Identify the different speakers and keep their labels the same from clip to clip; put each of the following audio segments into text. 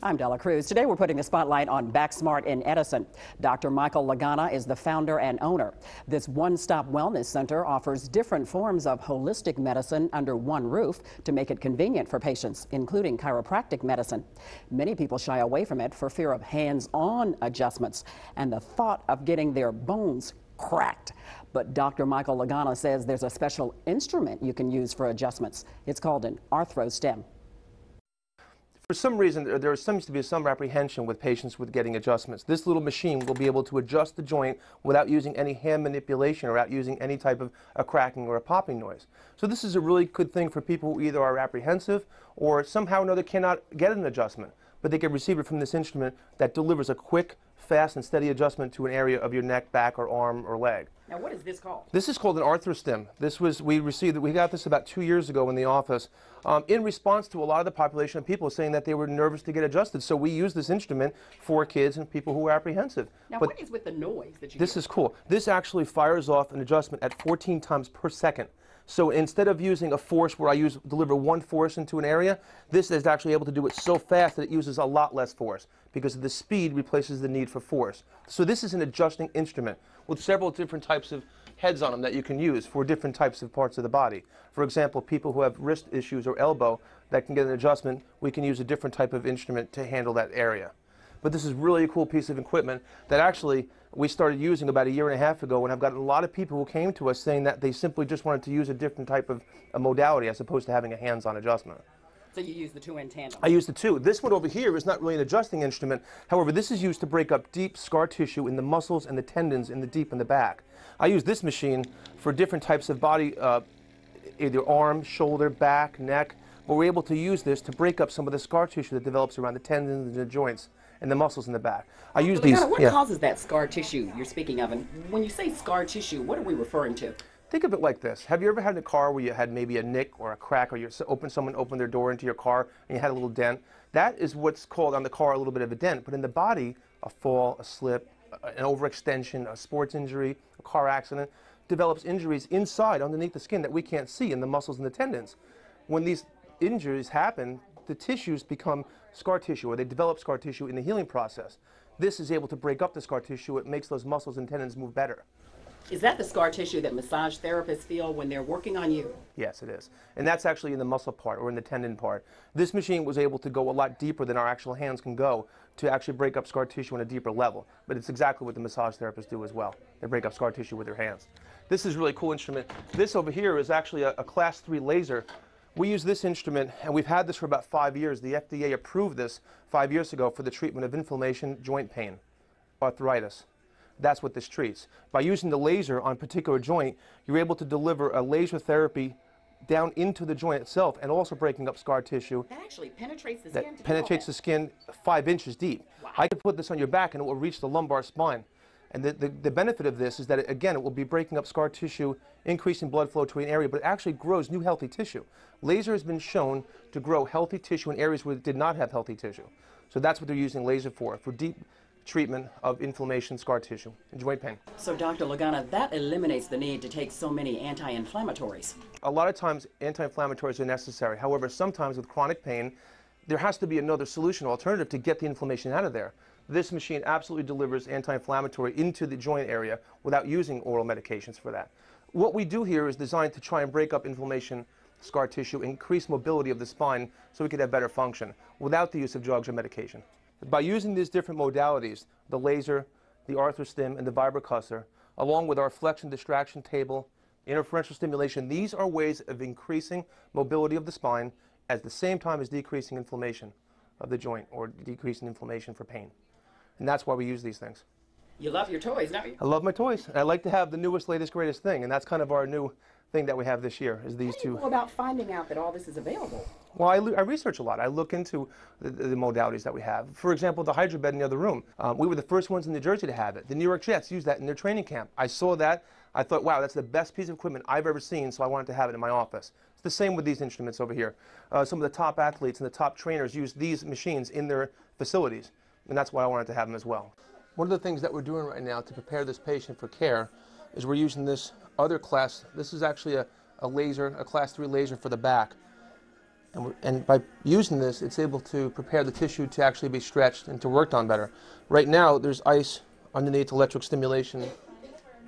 Speaker 1: I'm Della Cruz. Today we're putting a spotlight on BackSmart in Edison. Dr. Michael Lagana is the founder and owner. This one-stop wellness center offers different forms of holistic medicine under one roof to make it convenient for patients, including chiropractic medicine. Many people shy away from it for fear of hands-on adjustments and the thought of getting their bones cracked. But Dr. Michael Lagana says there's a special instrument you can use for adjustments. It's called an Arthrostem.
Speaker 2: For some reason, there seems to be some apprehension with patients with getting adjustments. This little machine will be able to adjust the joint without using any hand manipulation or without using any type of a cracking or a popping noise. So this is a really good thing for people who either are apprehensive or somehow or another cannot get an adjustment, but they can receive it from this instrument that delivers a quick, fast, and steady adjustment to an area of your neck, back, or arm, or leg.
Speaker 1: Now, what is this called?
Speaker 2: This is called an Arthrostem. We got this about 2 years ago in the office in response to a lot of the population of people saying that they were nervous to get adjusted. So we use this instrument for kids and people who are apprehensive.
Speaker 1: Now, what is with the noise that you
Speaker 2: This
Speaker 1: hear?
Speaker 2: is cool. This actually fires off an adjustment at 14 times per second. So instead of using a force where I deliver one force into an area, this is actually able to do it so fast that it uses a lot less force because the speed replaces the need for force. So this is an adjusting instrument with several different types of heads on them that you can use for different types of parts of the body. For example, people who have wrist issues or elbow that can get an adjustment, we can use a different type of instrument to handle that area. But this is really a cool piece of equipment that actually we started using about 1.5 years ago, and I've gotten a lot of people who came to us saying that they simply just wanted to use a different type of a modality as opposed to having a hands-on adjustment.
Speaker 1: So you use the two in tandem?
Speaker 2: I use the two. This one over here is not really an adjusting instrument. However, this is used to break up deep scar tissue in the muscles and the tendons in the back. I use this machine for different types of body, either arm, shoulder, back, neck, but we're able to use this to break up some of the scar tissue that develops around the tendons and the joints and the muscles in the back. I use these.
Speaker 1: What causes that scar tissue you're speaking of? And when you say scar tissue, what are we referring to?
Speaker 2: Think of it like this. Have you ever had a car where you had maybe a nick or a crack, or someone opened their door into your car and you had a little dent? That is what's called on the car a little bit of a dent. But in the body, a fall, a slip, an overextension, a sports injury, a car accident, develops injuries inside, underneath the skin that we can't see in the muscles and the tendons. When these injuries happen, the tissues become scar tissue, or they develop scar tissue in the healing process. This is able to break up the scar tissue. It makes those muscles and tendons move better.
Speaker 1: Is that the scar tissue that massage therapists feel when they're working on you?
Speaker 2: Yes, it is. And that's actually in the muscle part or in the tendon part. This machine was able to go a lot deeper than our actual hands can go to actually break up scar tissue on a deeper level. But it's exactly what the massage therapists do as well. They break up scar tissue with their hands. This is a really cool instrument. This over here is actually a class 3 laser. We use this instrument, and we've had this for about 5 years. The FDA approved this 5 years ago for the treatment of inflammation, joint pain, arthritis. That's what this treats. By using the laser on a particular joint, you're able to deliver a laser therapy down into the joint itself and also breaking up scar tissue.
Speaker 1: That actually penetrates the skin?
Speaker 2: That penetrates the skin 5 inches deep.
Speaker 1: Wow.
Speaker 2: I could put this on your back and it will reach the lumbar spine. And the benefit of this is that, again, it will be breaking up scar tissue, increasing blood flow to an area, but it actually grows new healthy tissue. Laser has been shown to grow healthy tissue in areas where it did not have healthy tissue. So that's what they're using laser for deep treatment of inflammation, scar tissue, and joint pain.
Speaker 1: So, Dr. Lagana, that eliminates the need to take so many anti-inflammatories.
Speaker 2: A lot of times, anti-inflammatories are necessary. However, sometimes with chronic pain, there has to be another solution, alternative, to get the inflammation out of there. This machine absolutely delivers anti-inflammatory into the joint area without using oral medications for that. What we do here is designed to try and break up inflammation, scar tissue, increase mobility of the spine so we could have better function without the use of drugs or medication. By using these different modalities, the laser, the Arthrostem, and the vibrocussor, along with our flexion distraction table, interferential stimulation, these are ways of increasing mobility of the spine at the same time as decreasing inflammation of the joint or decreasing inflammation for pain. And that's why we use these things.
Speaker 1: You love your toys, don't you?
Speaker 2: I love my toys. I like to have the newest, latest, greatest thing, and that's kind of our new thing that we have this year, is these two.
Speaker 1: How do you go about finding out that all this is available?
Speaker 2: Well, I research a lot. I look into the modalities that we have. For example, the hydro bed in the other room. We were the first ones in New Jersey to have it. The New York Jets used that in their training camp. I saw that. I thought, wow, that's the best piece of equipment I've ever seen, so I wanted to have it in my office. It's the same with these instruments over here. Some of the top athletes and the top trainers use these machines in their facilities, and that's why I wanted to have them as well. One of the things that we're doing right now to prepare this patient for care is we're using this other class. This is actually a laser, a class 3 laser for the back. And by using this, it's able to prepare the tissue to actually be stretched and to work on better. Right now, there's ice underneath electric stimulation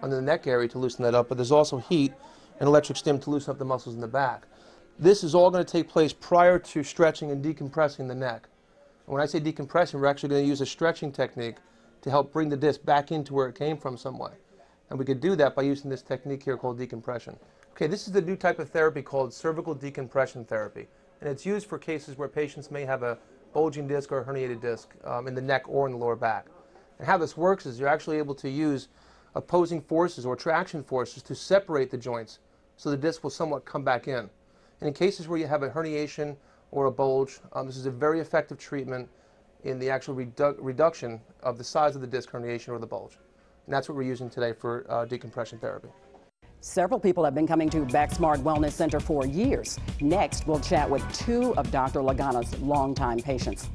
Speaker 2: under the neck area to loosen that up, but there's also heat and electric stim to loosen up the muscles in the back. This is all going to take place prior to stretching and decompressing the neck. And when I say decompressing, we're actually going to use a stretching technique to help bring the disc back into where it came from some way. And we could do that by using this technique here called decompression. Okay, this is the new type of therapy called cervical decompression therapy. And it's used for cases where patients may have a bulging disc or a herniated disc in the neck or in the lower back. And how this works is you're actually able to use opposing forces or traction forces to separate the joints so the disc will somewhat come back in. And in cases where you have a herniation or a bulge, this is a very effective treatment in the actual reduction of the size of the disc herniation or the bulge. And that's what we're using today for decompression therapy.
Speaker 1: Several people have been coming to BackSmart Wellness Center for years. Next, we'll chat with two of Dr. Lagana's longtime patients.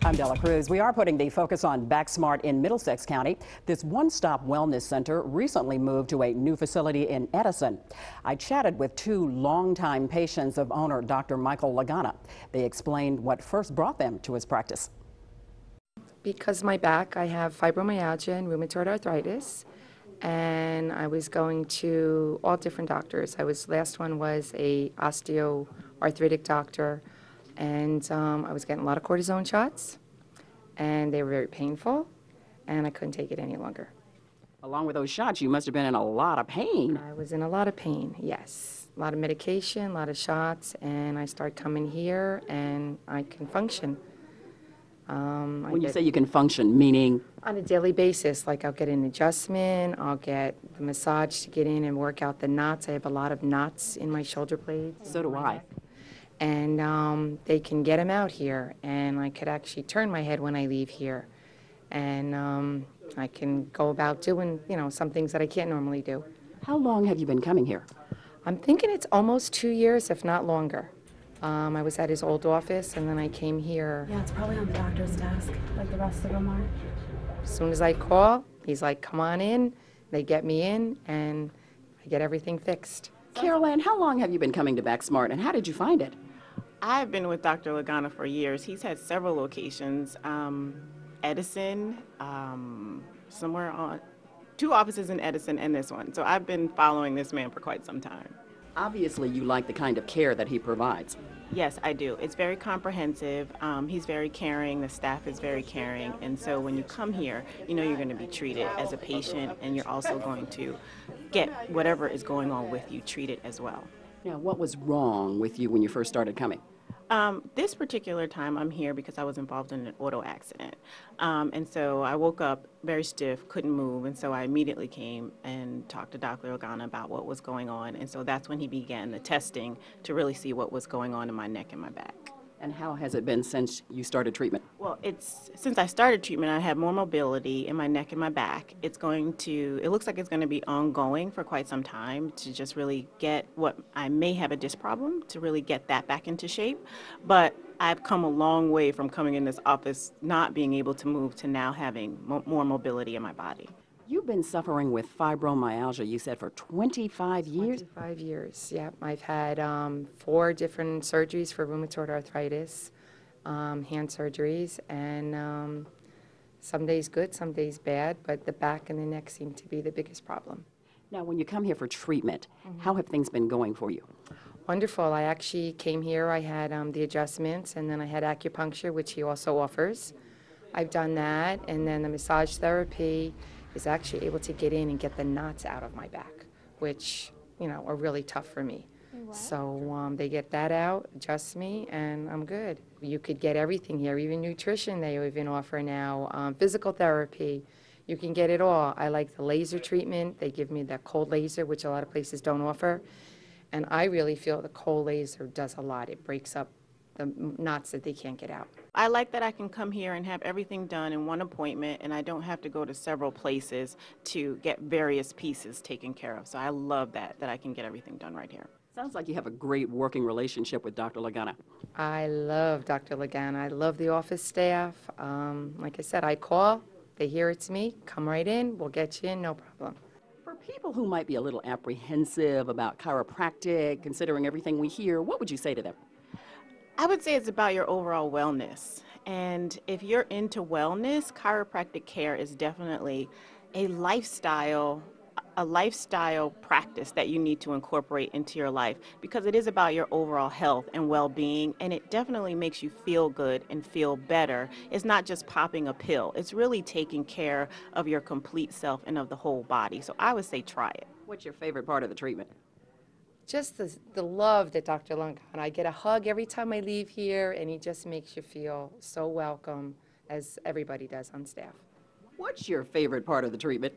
Speaker 1: I'm Della Cruz. We are putting the focus on BackSmart in Middlesex County. This one-stop wellness center recently moved to a new facility in Edison. I chatted with two longtime patients of owner Dr. Michael Lagana. They explained what first brought them to his practice.
Speaker 3: Because my back, I have fibromyalgia and rheumatoid arthritis, and I was going to all different doctors. Last one was a osteoarthritic doctor, and I was getting a lot of cortisone shots, and they were very painful, and I couldn't take it any longer.
Speaker 1: Along with those shots, you must have been in a lot of pain.
Speaker 3: I was in a lot of pain, yes. A lot of medication, a lot of shots, and I started coming here, and I can function.
Speaker 1: When you say you can function, meaning?
Speaker 3: On a daily basis, like I'll get an adjustment, I'll get the massage to get in and work out the knots. I have a lot of knots in my shoulder blades.
Speaker 1: So do I.
Speaker 3: And they can get them out here, and I could actually turn my head when I leave here. And I can go about doing, some things that I can't normally do.
Speaker 1: How long have you been coming here?
Speaker 3: I'm thinking it's almost 2 years, if not longer. I was at his old office, and then I came here.
Speaker 4: Yeah, it's probably on the doctor's desk, like the rest of them are.
Speaker 3: As soon as I call, he's like, come on in. They get me in, and I get everything fixed.
Speaker 1: Carol Ann, how long have you been coming to BackSmart, and how did you find it?
Speaker 5: I've been with Dr. Lagana for years. He's had several locations, Edison, somewhere on, 2 offices in Edison and this one. So I've been following this man for quite some time.
Speaker 1: Obviously, you like the kind of care that he provides.
Speaker 5: Yes, I do. It's very comprehensive. He's very caring. The staff is very caring. And so when you come here, you know you're going to be treated as a patient, and you're also going to get whatever is going on with you treated as well.
Speaker 1: Now, what was wrong with you when you first started coming?
Speaker 5: This particular time I'm here because I was involved in an auto accident. And so I woke up very stiff, couldn't move, and so I immediately came and talked to Dr. Lagana about what was going on. And so that's when he began the testing to really see what was going on in my neck and my back.
Speaker 1: And how has it been since you started treatment?
Speaker 5: Well, since I started treatment, I have more mobility in my neck and my back. It looks like it's going to be ongoing for quite some time to just really get what I may have a disc problem, to really get that back into shape. But I've come a long way from coming in this office not being able to move to now having more mobility in my body.
Speaker 1: You've been suffering with fibromyalgia, you said, for 25 years?
Speaker 3: 25 years, yeah. I've had 4 different surgeries for rheumatoid arthritis, hand surgeries, and some days good, some days bad, but the back and the neck seem to be the biggest problem.
Speaker 1: Now, when you come here for treatment, how have things been going for you?
Speaker 3: Wonderful. I actually came here, I had the adjustments, and then I had acupuncture, which he also offers. I've done that, and then the massage therapy is actually able to get in and get the knots out of my back, which, are really tough for me. So they get that out, adjust me, and I'm good. You could get everything here, even nutrition they even offer now, physical therapy. You can get it all. I like the laser treatment. They give me that cold laser, which a lot of places don't offer. And I really feel the cold laser does a lot. It breaks up the knots that they can't get out.
Speaker 5: I like that I can come here and have everything done in one appointment, and I don't have to go to several places to get various pieces taken care of. So I love that I can get everything done right here.
Speaker 1: Sounds like you have a great working relationship with Dr. Lagana.
Speaker 3: I love Dr. Lagana. I love the office staff. Like I said, I call, they hear it's me, come right in, we'll get you in, no problem.
Speaker 1: For people who might be a little apprehensive about chiropractic, considering everything we hear, what would you say to them?
Speaker 5: I would say it's about your overall wellness. And if you're into wellness, chiropractic care is definitely a lifestyle practice that you need to incorporate into your life, because it is about your overall health and well-being, and it definitely makes you feel good and feel better. It's not just popping a pill. It's really taking care of your complete self and of the whole body. So I would say try it.
Speaker 1: What's your favorite part of the treatment?
Speaker 3: Just the love that Dr. Lagana, I get a hug every time I leave here, and he just makes you feel so welcome, as everybody does on staff.
Speaker 1: What's your favorite part of the treatment?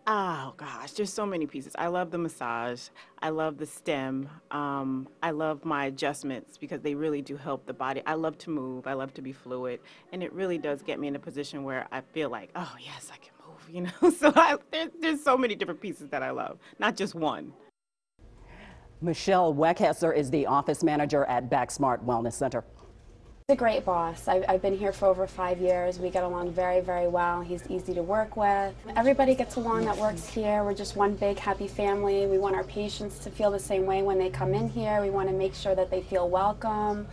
Speaker 5: Oh gosh, there's so many pieces. I love the massage. I love the stem. I love my adjustments because they really do help the body. I love to move. I love to be fluid. And it really does get me in a position where I feel like, oh yes, I can move, you know? So there's so many different pieces that I love, not just one.
Speaker 1: Michelle Weckhesser is the office manager at BackSmart Wellness Center.
Speaker 4: He's a great boss. I've been here for over 5 years. We get along very, very well. He's easy to work with. Everybody gets along that works here. We're just one big happy family. We want our patients to feel the same way when they come in here. We want to make sure that they feel welcome.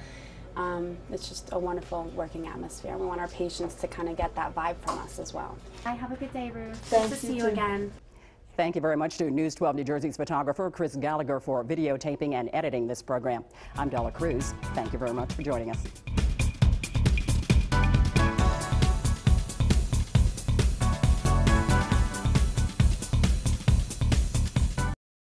Speaker 4: It's just a wonderful working atmosphere. We want our patients to kind of get that vibe from us as well.
Speaker 6: Hi, have a good day, Ruth.
Speaker 4: Thanks,
Speaker 6: Nice to
Speaker 4: you
Speaker 6: see you
Speaker 4: too.
Speaker 6: again.
Speaker 1: Thank you very much to News 12 New Jersey's photographer Chris Gallagher for videotaping and editing this program. I'm Della Cruz. Thank you very much for joining us.